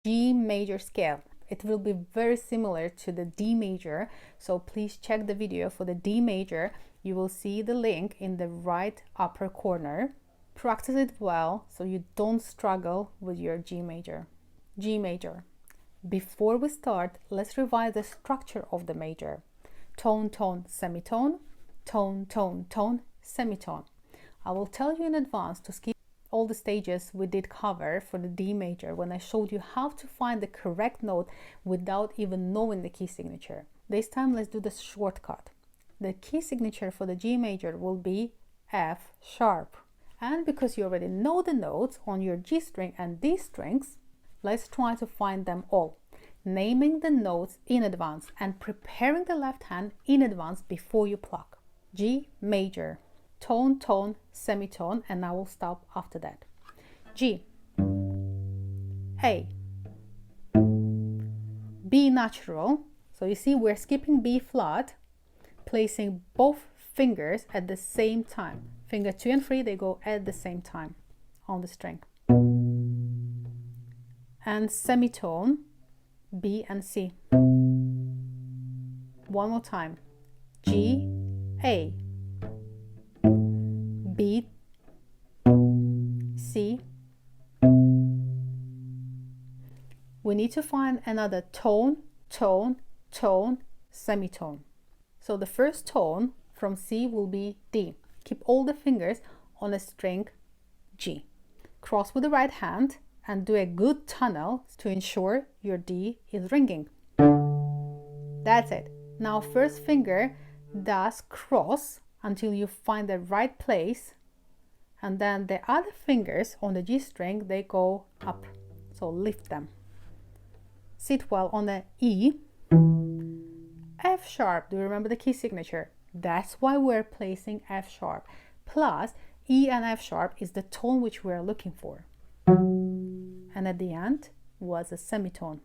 G major scale. It will be very similar to the D major, so please check the video for the D major. You will see the link in the right upper corner. Practice it well so you don't struggle with your G major. G major. Before we start, let's revise the structure of the major. Tone, tone, semitone, tone, tone, tone, semitone. I will tell you in advance to skip all the stages we did cover for the D major when I showed you how to find the correct note without even knowing the key signature. This time let's do the shortcut. The key signature for the G major will be F sharp. And because you already know the notes on your G string and D strings, let's try to find them all, naming the notes in advance and preparing the left hand in advance before you pluck. G major. Tone, tone, semitone, and I will stop after that. G, A, B natural. So you see we're skipping B flat, placing both fingers at the same time. Finger 2 and 3, they go at the same time on the string. And semitone, B and C. One more time. G, A, B, C. We need to find another tone, tone, tone, semitone. So the first tone from C will be D. Keep all the fingers on a string G. Cross with the right hand and do a good tunnel to ensure your D is ringing. That's it. Now first finger does cross until you find the right place, and then the other fingers on the G string, they go up, so lift them. Sit well on the E. F sharp, do you remember the key signature? That's why we're placing F sharp. Plus E and F sharp is the tone which we're looking for. And at the end was a semitone.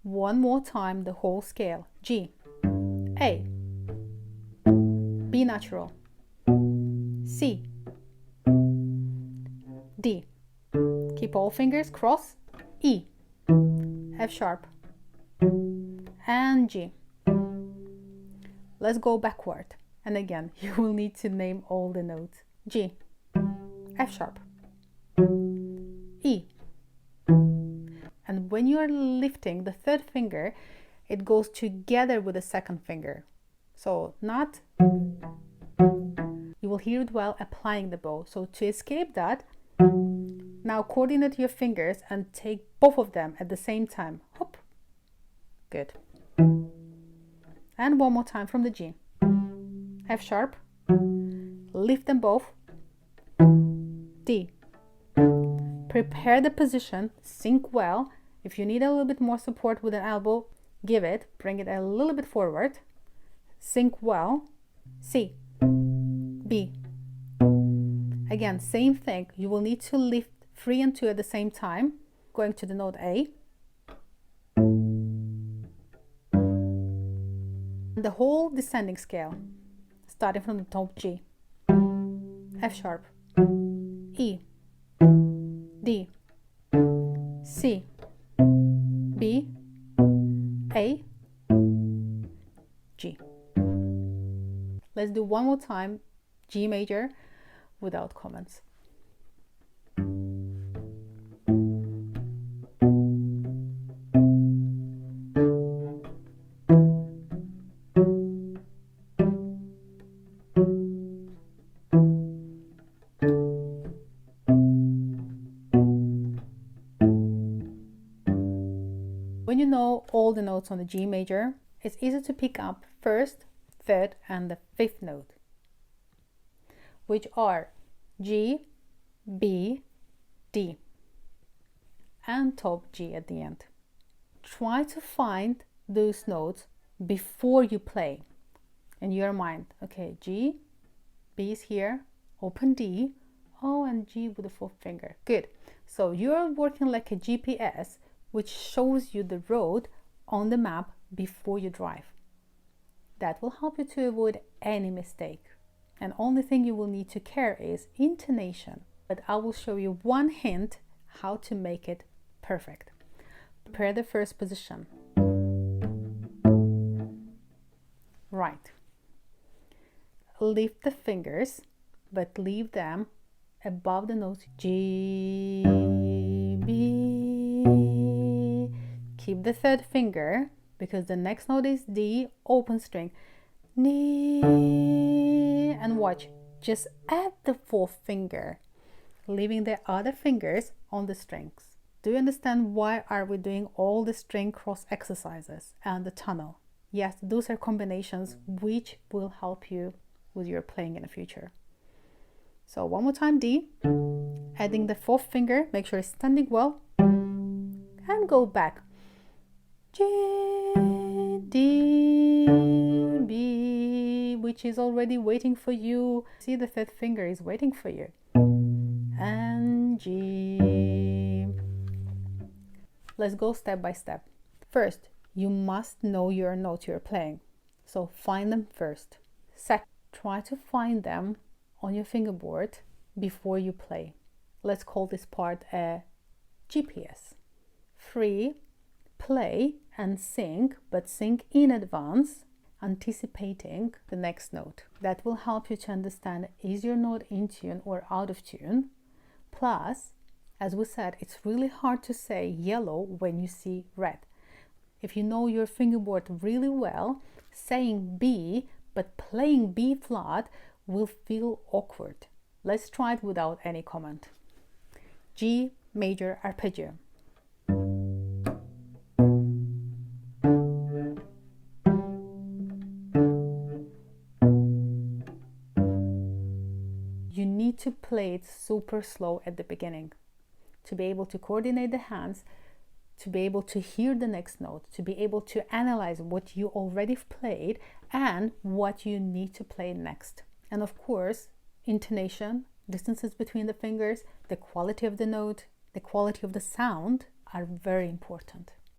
One more time the whole scale. G, A, B natural, C, D. Keep all fingers crossed. E, F sharp, and G. Let's go backward. And again, you will need to name all the notes. G, F sharp, E. And when you are lifting the third finger, it goes together with the second finger. So not, you will hear it while applying the bow. So to escape that, now coordinate your fingers and take both of them at the same time. Hop. Good. And one more time from the G. F sharp. Lift them both. D. Prepare the position. Sink well. If you need a little bit more support with an elbow, give it. Bring it a little bit forward. Sink well. C, B. Again, same thing. You will need to lift 3 and 2 at the same time, going to the note A. The whole descending scale, starting from the top G. F sharp, E, D, C, B, A, G. Let's do one more time, G major, without comments. When you know all the notes on the G major, it's easy to pick up first, third, and the fifth note, which are G, B, D, and top G at the end. Try to find those notes before you play in your mind. Okay, G, B is here, open D, oh, and G with the fourth finger. Good. So you're working like a GPS, which shows you the road on the map before you drive. That will help you to avoid any mistake. And only thing you will need to care is intonation. But I will show you one hint how to make it perfect. Prepare the first position. Right. Lift the fingers, but leave them above the notes G, B. Keep the third finger because the next note is D, open string. Ni, and watch, just add the fourth finger, leaving the other fingers on the strings. Do you understand why are we doing all the string cross exercises and the tunnel? Yes, those are combinations which will help you with your playing in the future. So one more time, D, adding the fourth finger, make sure it's standing well, and go back. G, D, B, which is already waiting for you. See, the third finger is waiting for you. And G. Let's go step by step. First, you must know your notes you're playing. So find them first. Second, try to find them on your fingerboard before you play. Let's call this part a GPS. 3, play and sing, but sing in advance, anticipating the next note. That will help you to understand, is your note in tune or out of tune? Plus, as we said, it's really hard to say yellow when you see red. If you know your fingerboard really well, saying B but playing B flat will feel awkward. Let's try it without any comment. G major arpeggio. You need to play it super slow at the beginning to be able to coordinate the hands, to be able to hear the next note, to be able to analyze what you already played and what you need to play next. And of course, intonation, distances between the fingers, the quality of the note, the quality of the sound are very important.